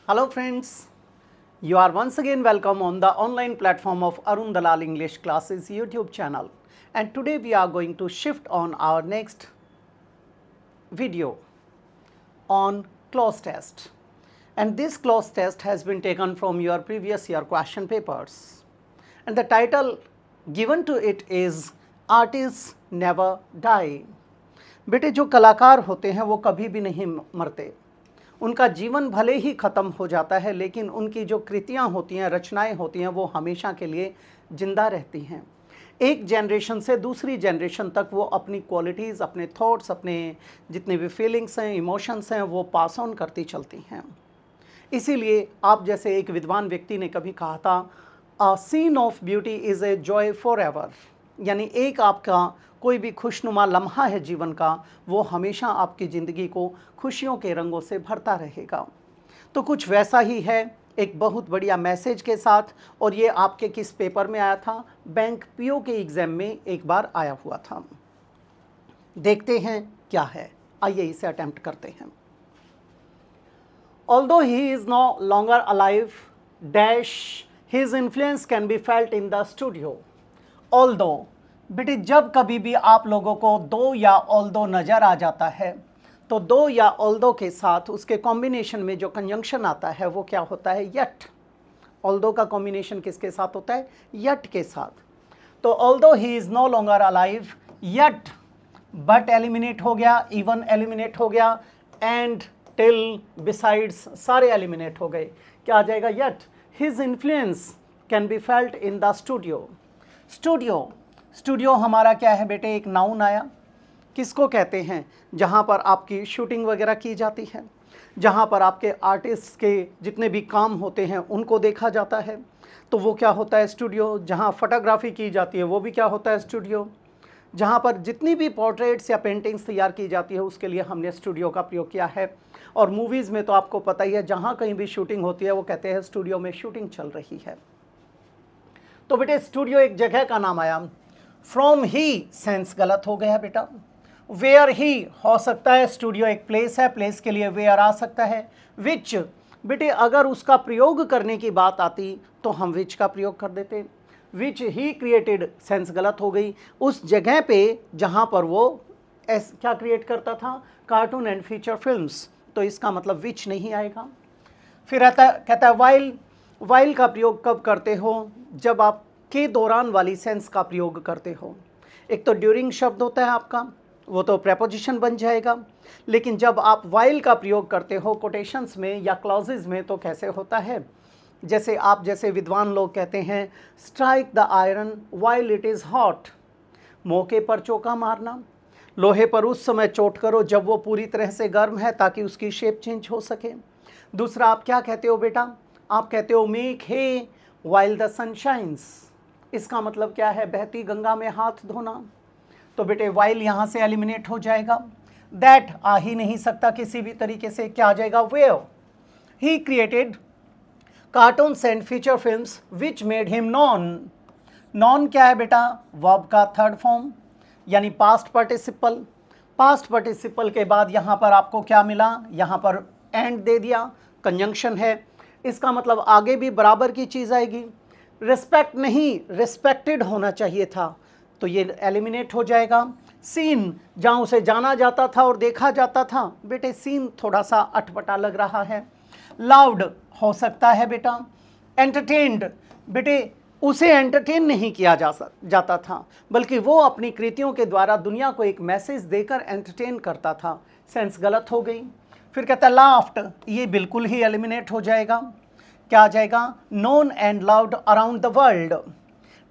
Hello friends, you are once again welcome on the online platform of Arun Dalal English Classes YouTube channel, and today we are going to shift on our next video on clause test, and this clause test has been taken from your previous year question papers, and the title given to it is Artists Never Die। बेटे जो कलाकार होते हैं वो कभी भी नहीं मरते, उनका जीवन भले ही ख़त्म हो जाता है लेकिन उनकी जो कृतियाँ होती हैं, रचनाएं होती हैं, वो हमेशा के लिए जिंदा रहती हैं। एक जनरेशन से दूसरी जनरेशन तक वो अपनी क्वालिटीज़, अपने थॉट्स, अपने जितने भी फीलिंग्स हैं, इमोशंस हैं, वो पास ऑन करती चलती हैं। इसीलिए आप जैसे एक विद्वान व्यक्ति ने कभी कहा था, a scene of beauty is a joy for ever, यानी एक आपका कोई भी खुशनुमा लम्हा है जीवन का, वो हमेशा आपकी ज़िंदगी को खुशियों के रंगों से भरता रहेगा। तो कुछ वैसा ही है, एक बहुत बढ़िया मैसेज के साथ। और ये आपके किस पेपर में आया था? बैंक पीओ के एग्ज़ाम में एक बार आया हुआ था। देखते हैं क्या है, आइए इसे अटेम्प्ट करते हैं। Although he is no longer alive, dash his influence can be felt in the studio. Although बेटे जब कभी भी आप लोगों को दो या although नज़र आ जाता है तो दो या although के साथ उसके कॉम्बिनेशन में जो कंजंक्शन आता है वो क्या होता है? yet। although का कॉम्बिनेशन किसके साथ होता है? yet के साथ। तो although he is no longer alive, yet but eliminate हो गया, even एलिमिनेट हो गया, and till besides सारे एलिमिनेट हो गए। क्या आ जाएगा? yet his influence can be felt in the studio। Studio हमारा क्या है बेटे? एक नाउन आया। किसको कहते हैं? जहाँ पर आपकी शूटिंग वगैरह की जाती है, जहाँ पर आपके आर्टिस्ट के जितने भी काम होते हैं उनको देखा जाता है, तो वो क्या होता है? स्टूडियो। जहाँ फोटोग्राफी की जाती है वो भी क्या होता है? स्टूडियो। जहाँ पर जितनी भी पोर्ट्रेट्स या पेंटिंग्स तैयार की जाती है उसके लिए हमने स्टूडियो का प्रयोग किया है। और मूवीज़ में तो आपको पता ही है, जहाँ कहीं भी शूटिंग होती है वो कहते हैं स्टूडियो में शूटिंग चल रही है। तो बेटे स्टूडियो एक जगह का नाम आया। फ्रॉम ही सेंस गलत हो गया बेटा। वेयर ही हो सकता है, स्टूडियो एक प्लेस है, प्लेस के लिए वेयर आ सकता है। विच बेटे अगर उसका प्रयोग करने की बात आती तो हम विच का प्रयोग कर देते। विच ही क्रिएटेड सेंस गलत हो गई। उस जगह पे जहाँ पर वो क्या क्रिएट करता था? Cartoon and feature films. तो इसका मतलब विच नहीं आएगा। फिर कहता है वाइल का प्रयोग कब करते हो? जब आप के दौरान वाली सेंस का प्रयोग करते हो। एक तो ड्यूरिंग शब्द होता है आपका, वो तो प्रेपोजिशन बन जाएगा। लेकिन जब आप वाइल का प्रयोग करते हो कोटेशंस में या क्लॉजेज में तो कैसे होता है? जैसे आप जैसे विद्वान लोग कहते हैं, strike the iron while it is hot. मौके पर चौका मारना, लोहे पर उस समय चोट करो जब वो पूरी तरह से गर्म है ताकि उसकी शेप चेंज हो सके। दूसरा आप क्या कहते हो बेटा? आप कहते हो make hay while the sun shines. इसका मतलब क्या है? बहती गंगा में हाथ धोना। तो बेटे वाइल यहाँ से एलिमिनेट हो जाएगा। दैट आ ही नहीं सकता किसी भी तरीके से। क्या आ जाएगा? Where he created cartoons and feature films which made him known. Known क्या है बेटा? वर्ब का थर्ड फॉर्म यानी पास्ट पार्टिसिपल। पास्ट पार्टिसिपल के बाद यहाँ पर आपको क्या मिला? यहाँ पर एंड दे दिया, कंजंक्शन है। इसका मतलब आगे भी बराबर की चीज़ आएगी। रिस्पेक्ट नहीं, रिस्पेक्टेड होना चाहिए था, तो ये एलिमिनेट हो जाएगा। सीन जहाँ उसे जाना जाता था और देखा जाता था, बेटे सीन थोड़ा सा अटपटा लग रहा है। लाउड हो सकता है बेटा। एंटरटेन्ड बेटे उसे एंटरटेन नहीं किया जाता था, बल्कि वो अपनी कृतियों के द्वारा दुनिया को एक मैसेज देकर एंटरटेन करता था। सेंस गलत हो गई। फिर कहता है लाफ्ट, ये बिल्कुल ही एलिमिनेट हो जाएगा। क्या आ जाएगा? Known and loud around the world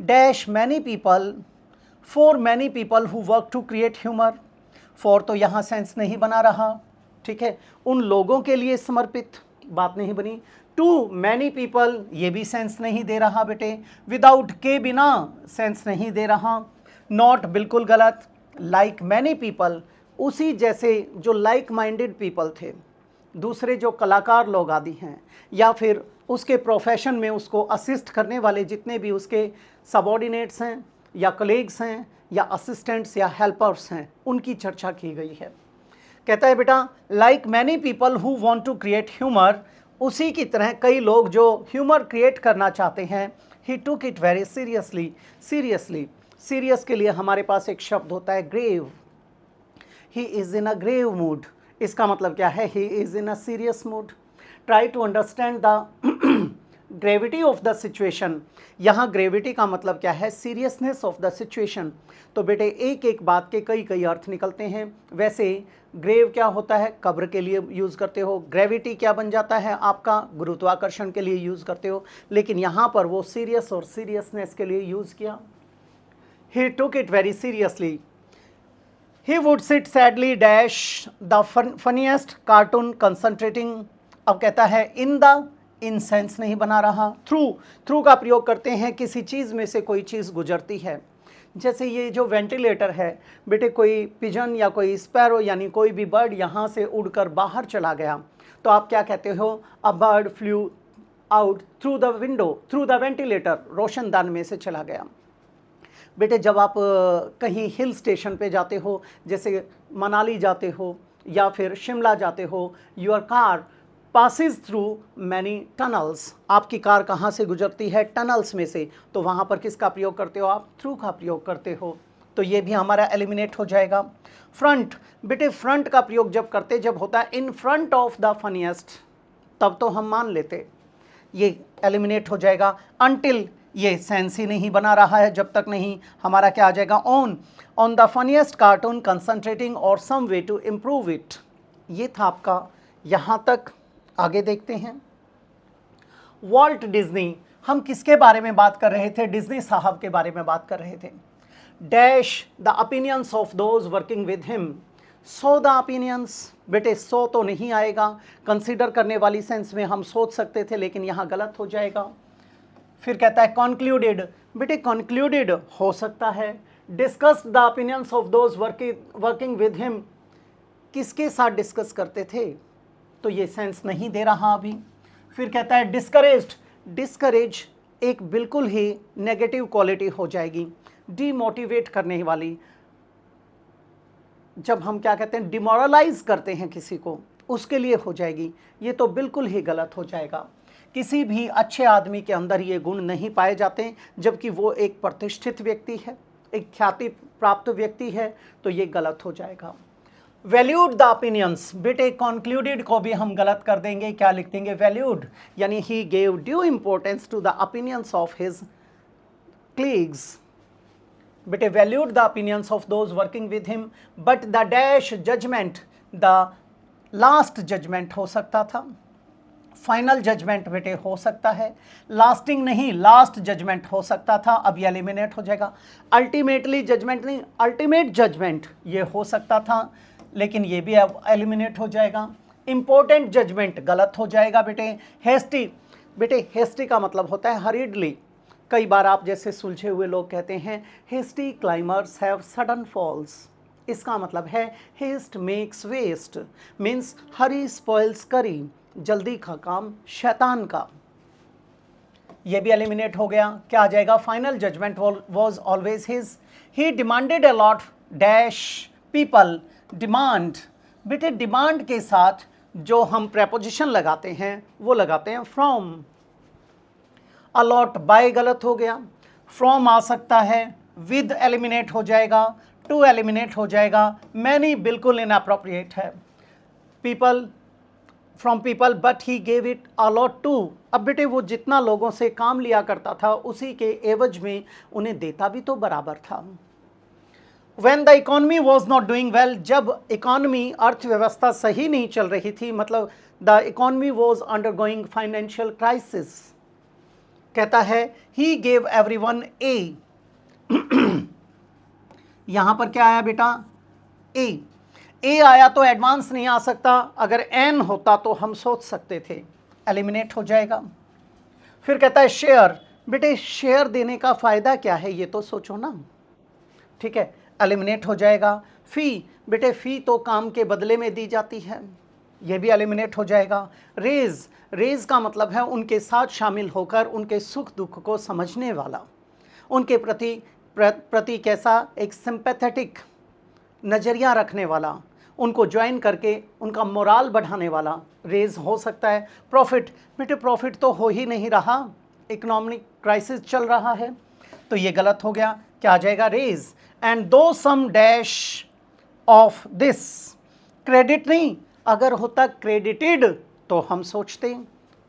dash many people for many people who work to create humour. For तो यहाँ सेंस नहीं बना रहा, ठीक है, उन लोगों के लिए समर्पित बात नहीं बनी। टू मैनी पीपल ये भी सेंस नहीं दे रहा बेटे। विदाउट के बिना सेंस नहीं दे रहा। नॉट बिल्कुल गलत। लाइक मैनी पीपल उसी जैसे जो लाइक माइंडेड पीपल थे, दूसरे जो कलाकार लोग आदि हैं या फिर उसके प्रोफेशन में उसको असिस्ट करने वाले जितने भी उसके सबॉर्डिनेट्स हैं या कलीग्स हैं या असिस्टेंट्स या हेल्पर्स हैं, उनकी चर्चा की गई है। कहता है बेटा like many people who want to create humour, उसी की तरह कई लोग जो ह्यूमर क्रिएट करना चाहते हैं, he took it very seriously. Serious के लिए हमारे पास एक शब्द होता है grave. He is in a grave mood. इसका मतलब क्या है? He is in a serious mood. Try to understand the gravity of the situation. यहाँ ग्रेविटी का मतलब क्या है? Seriousness of the situation. तो बेटे एक एक बात के कई कई अर्थ निकलते हैं। वैसे ग्रेव क्या होता है? कब्र के लिए यूज़ करते हो। ग्रेविटी क्या बन जाता है आपका? गुरुत्वाकर्षण के लिए यूज़ करते हो। लेकिन यहाँ पर वो सीरियस और सीरियसनेस के लिए यूज़ किया। He took it very seriously. He would sit sadly dash the funniest cartoon concentrating। अब कहता है इन द, इन सेंस नहीं बना रहा, थ्रू का प्रयोग करते हैं किसी चीज़ में से कोई चीज़ गुजरती है। जैसे ये जो वेंटिलेटर है बेटे, कोई पिजन या कोई स्पैरो यानी कोई भी बर्ड यहाँ से उड़कर बाहर चला गया तो आप क्या कहते हो? A bird flu out through the window, through the ventilator, रोशनदान में से चला गया। बेटे जब आप कहीं हिल स्टेशन पे जाते हो, जैसे मनाली जाते हो या फिर शिमला जाते हो, your car passes through many tunnels. आपकी कार कहाँ से गुजरती है? टनल्स में से। तो वहाँ पर किसका प्रयोग करते हो आप? थ्रू का प्रयोग करते हो। तो ये भी हमारा एलिमिनेट हो जाएगा। फ्रंट, बेटे फ्रंट का प्रयोग जब करते, जब होता है in front of the funniest, तब तो हम मान लेते, ये एलिमिनेट हो जाएगा। अनटिल, ये सेंस ही नहीं बना रहा है जब तक नहीं। हमारा क्या आ जाएगा? On the funniest cartoon concentrating और सम वे टू इम्प्रूव इट। ये था आपका यहाँ तक। आगे देखते हैं। वॉल्ट डिज्नी, हम किसके बारे में बात कर रहे थे? डिज्नी साहब के बारे में बात कर रहे थे। Dash the opinions of those working with him. So the opinions, बेटे सो तो नहीं आएगा। कंसीडर करने वाली सेंस में हम सोच सकते थे, लेकिन यहाँ गलत हो जाएगा। फिर कहता है कंक्लूडेड, बेटे कंक्लूडेड हो सकता है। Discuss the opinions of those working with him, किसके साथ डिस्कस करते थे? तो ये सेंस नहीं दे रहा अभी। फिर कहता है डिस्करेज्ड, डिस्करेज एक बिल्कुल ही नेगेटिव क्वालिटी हो जाएगी, डीमोटिवेट करने वाली। जब हम क्या कहते हैं? डिमोरलाइज करते हैं किसी को, उसके लिए हो जाएगी। ये तो बिल्कुल ही गलत हो जाएगा। किसी भी अच्छे आदमी के अंदर ये गुण नहीं पाए जाते, जबकि वो एक प्रतिष्ठित व्यक्ति है, एक ख्याति प्राप्त व्यक्ति है, तो ये गलत हो जाएगा। वैल्यूड द ओपिनियंस, बेटे कंक्लूडेड को भी हम गलत कर देंगे। क्या लिख देंगे? वैल्यूड, यानी he gave due importance to the opinions of his colleagues. बेटे valued the opinions of those working with him but the dash judgement, the last judgement हो सकता था। फाइनल जजमेंट बेटे हो सकता है, लास्टिंग नहीं, लास्ट जजमेंट हो सकता था। अब ये एलिमिनेट हो जाएगा। अल्टीमेटली जजमेंट नहीं, अल्टीमेट जजमेंट ये हो सकता था, लेकिन ये भी अब एलिमिनेट हो जाएगा। इंपॉर्टेंट जजमेंट गलत हो जाएगा बेटे। हेस्टी, बेटे हेस्टी का मतलब होता है हरीडली। कई बार आप जैसे सुलझे हुए लोग कहते हैं hasty climbers have sudden falls. इसका मतलब है haste makes waste, means hurry spoils curry, जल्दी का काम शैतान का। ये भी एलिमिनेट हो गया। क्या आ जाएगा? Final judgement was always his. He demanded a lot dash people. Demand, बेटे डिमांड के साथ जो हम प्रेपोजिशन लगाते हैं वो लगाते हैं फ्रॉम। अलॉट, बाय गलत हो गया। फ्रॉम आ सकता है, विद एलिमिनेट हो जाएगा, टू एलिमिनेट हो जाएगा, मैनी बिल्कुल इनअप्रोप्रिएट है। People, from people but he gave it a lot to. अब बेटे वो जितना लोगों से काम लिया करता था उसी के एवज में उन्हें देता भी तो बराबर था। When the economy was not doing well, जब इकोनॉमी अर्थव्यवस्था सही नहीं चल रही थी, मतलब the economy was undergoing financial crisis, कहता है ही गेव एवरीवन ए। यहां पर क्या आया बेटा? ए आया तो एडवांस नहीं आ सकता। अगर एन होता तो हम सोच सकते थे, एलिमिनेट हो जाएगा। फिर कहता है शेयर, बेटे शेयर देने का फायदा क्या है ये तो सोचो ना। ठीक है, एलिमिनेट हो जाएगा। फ़ी, बेटे फ़ी तो काम के बदले में दी जाती है, ये भी एलिमिनेट हो जाएगा। रेज़, रेज़ का मतलब है उनके साथ शामिल होकर उनके सुख दुख को समझने वाला, उनके प्रति कैसा एक सिंपैथेटिक नज़रिया रखने वाला, उनको ज्वाइन करके उनका मोराल बढ़ाने वाला रेज हो सकता है। प्रॉफिट, बेटे प्रॉफिट तो हो ही नहीं रहा, इकोनॉमिक क्राइसिस चल रहा है, तो ये गलत हो गया। क्या आ जाएगा? रेज। एंड दो सम डैश ऑफ दिस, क्रेडिट नहीं, अगर होता क्रेडिटेड तो हम सोचते,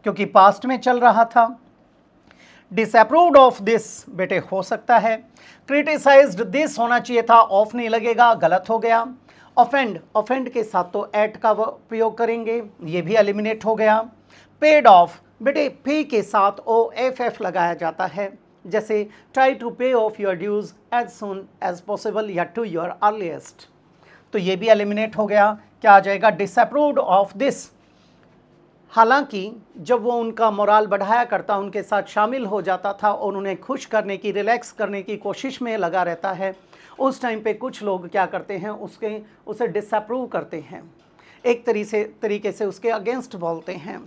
क्योंकि पास्ट में चल रहा था। डिसअप्रूव्ड ऑफ दिस, बेटे हो सकता है। क्रिटिसाइज्ड दिस होना चाहिए था, ऑफ नहीं लगेगा, गलत हो गया। ऑफेंड, ऑफेंड के साथ तो एट का प्रयोग करेंगे, ये भी एलिमिनेट हो गया। पेड ऑफ, बेटे पे के साथ ओ एफ एफ लगाया जाता है, जैसे try to pay off your dues as soon as possible या टू योर अर्लीस्ट, तो ये भी एलिमिनेट हो गया। क्या आ जाएगा? Disapproved of this. हालांकि जब वो उनका मोराल बढ़ाया करता, उनके साथ शामिल हो जाता था और उन्हें खुश करने की, रिलैक्स करने की कोशिश में लगा रहता है, उस टाइम पे कुछ लोग क्या करते हैं, उसे डिसअप्रूव करते हैं, एक तरीके से उसके अगेंस्ट बोलते हैं,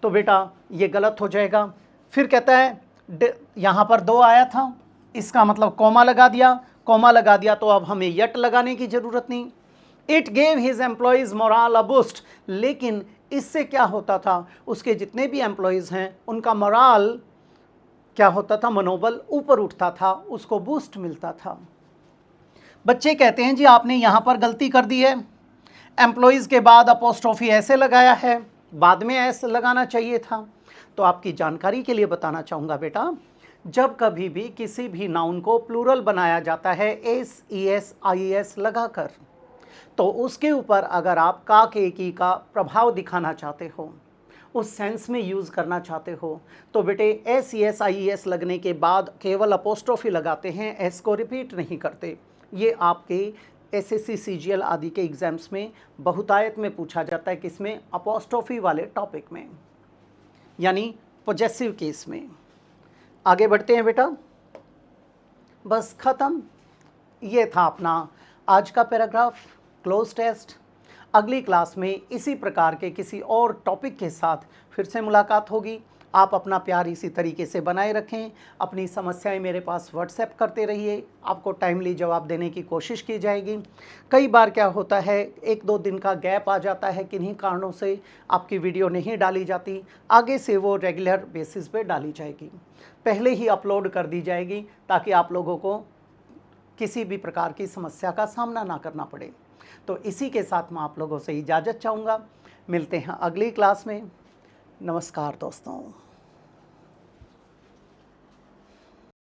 तो बेटा ये गलत हो जाएगा। फिर कहता है यहाँ पर दो आया था, इसका मतलब कॉमा लगा दिया, कॉमा लगा दिया तो अब हमें यट लगाने की ज़रूरत नहीं। It gave his employees morale a boost, लेकिन इससे क्या होता था, उसके जितने भी एम्प्लॉयज़ हैं उनका मोराल क्या होता था, मनोबल ऊपर उठता था, उसको बूस्ट मिलता था। बच्चे कहते हैं जी आपने यहाँ पर गलती कर दी है, एम्प्लॉयज़ के बाद अपोस्ट्रोफी ऐसे लगाया है, बाद में ऐसे लगाना चाहिए था। तो आपकी जानकारी के लिए बताना चाहूँगा बेटा, जब कभी भी किसी भी नाउन को प्लूरल बनाया जाता है S E S I S लगाकर, तो उसके ऊपर अगर आप का के की का प्रभाव दिखाना चाहते हो, उस सेंस में यूज़ करना चाहते हो, तो बेटे S E S I S लगने के बाद केवल अपोस्ट्रोफी लगाते हैं, एस को रिपीट नहीं करते। ये आपके एसएससी सीजीएल आदि के एग्जाम्स में बहुतायत में पूछा जाता है, किसमें? अपोस्ट्रोफी वाले टॉपिक में, यानी पॉजेसिव केस में। आगे बढ़ते हैं बेटा, बस ख़त्म। ये था अपना आज का पैराग्राफ, क्लोज टेस्ट। अगली क्लास में इसी प्रकार के किसी और टॉपिक के साथ फिर से मुलाकात होगी। आप अपना प्यार इसी तरीके से बनाए रखें, अपनी समस्याएं मेरे पास व्हाट्सएप करते रहिए, आपको टाइमली जवाब देने की कोशिश की जाएगी। कई बार क्या होता है, एक दो दिन का गैप आ जाता है, किन्हीं कारणों से आपकी वीडियो नहीं डाली जाती, आगे से वो रेगुलर बेसिस पे डाली जाएगी, पहले ही अपलोड कर दी जाएगी, ताकि आप लोगों को किसी भी प्रकार की समस्या का सामना ना करना पड़े। तो इसी के साथ मैं आप लोगों से इजाज़त चाहूँगा, मिलते हैं अगली क्लास में। नमस्कार दोस्तों।